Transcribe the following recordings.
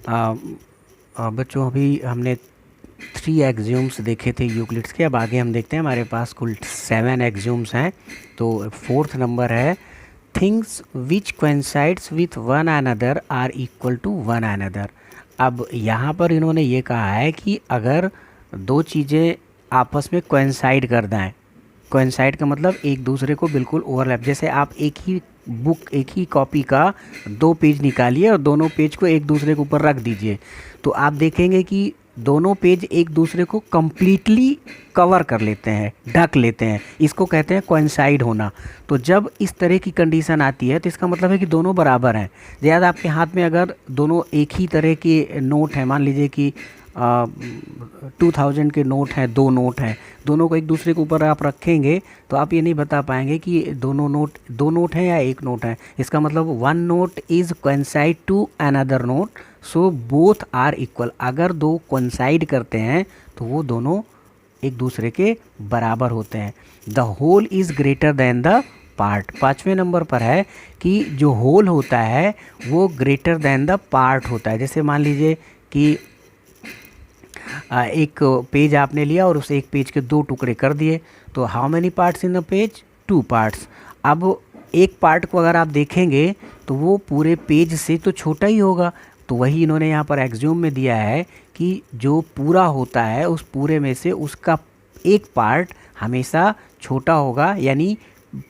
बच्चों अभी हमने 3 एक्सियोम्स देखे थे यूक्लिड्स के। अब आगे हम देखते हैं, हमारे पास कुल 7 एक्सियोम्स हैं। तो फोर्थ नंबर है, things which coincides with one another are equal to one another. अब यहाँ पर इन्होंने ये कहा है कि अगर दो चीज़ें आपस में कोइंसाइड कर दें, कोइंसाइड का मतलब एक दूसरे को बिल्कुल ओवरलैप, जैसे आप एक ही कॉपी का 2 पेज निकालिए और दोनों पेज को एक दूसरे के ऊपर रख दीजिए, तो आप देखेंगे कि दोनों पेज एक दूसरे को कंप्लीटली कवर कर लेते हैं, ढक लेते हैं। इसको कहते हैं कोइंसाइड होना। तो जब इस तरह की कंडीशन आती है तो इसका मतलब है कि दोनों बराबर हैं। ज़्यादा आपके हाथ में अगर दोनों एक ही तरह के नोट हैं, मान लीजिए कि 2000 के नोट हैं, 2 नोट हैं, दोनों को एक दूसरे के ऊपर आप रखेंगे तो आप ये नहीं बता पाएंगे कि दोनों नोट 2 नोट हैं या 1 नोट है। इसका मतलब one note is coincide to another note, so both are equal. अगर दो कोइंसाइड करते हैं तो वो दोनों एक दूसरे के बराबर होते हैं। The whole is greater than the part. 5वें नंबर पर है कि जो होल होता है वो ग्रेटर देन द पार्ट होता है। जैसे मान लीजिए कि एक पेज आपने लिया और उस एक पेज के 2 टुकड़े कर दिए, तो how many parts in the page? 2 parts. अब एक पार्ट को अगर आप देखेंगे तो वो पूरे पेज से तो छोटा ही होगा। तो वही इन्होंने यहाँ पर एक्सियोम में दिया है कि जो पूरा होता है उस पूरे में से उसका एक पार्ट हमेशा छोटा होगा, यानी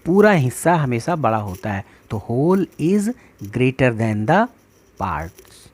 पूरा हिस्सा हमेशा बड़ा होता है। तो whole is greater than the parts.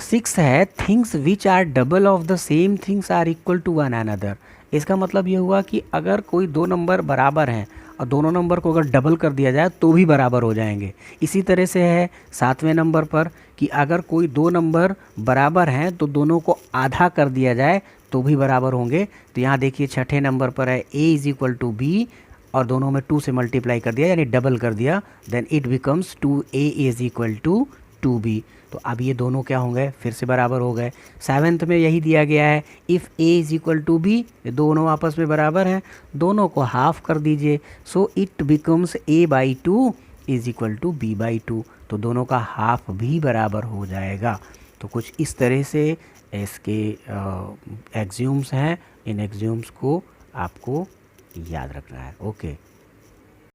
6 है, things which are double of the same things are equal to one another. इसका मतलब ये हुआ कि अगर कोई 2 नंबर बराबर हैं और दोनों नंबर को अगर डबल कर दिया जाए तो भी बराबर हो जाएंगे। इसी तरह से है 7वें नंबर पर कि अगर कोई 2 नंबर बराबर हैं तो दोनों को आधा कर दिया जाए तो भी बराबर होंगे। तो यहाँ देखिए 6ठे नंबर पर है a is equal to b, और दोनों में 2 से मल्टीप्लाई कर दिया यानी डबल कर दिया, then it becomes 2a is equal to 2b। तो अब ये दोनों क्या होंगे? फिर से बराबर हो गए। 7th में यही दिया गया है, if a is equal to b, दोनों आपस में बराबर हैं, दोनों को हाफ कर दीजिए, so it becomes a/2 is equal to b/2। तो दोनों का हाफ भी बराबर हो जाएगा। तो कुछ इस तरह से इसके एक्सियोम्स हैं। इन एक्सियोम्स को आपको याद रखना है। ओके।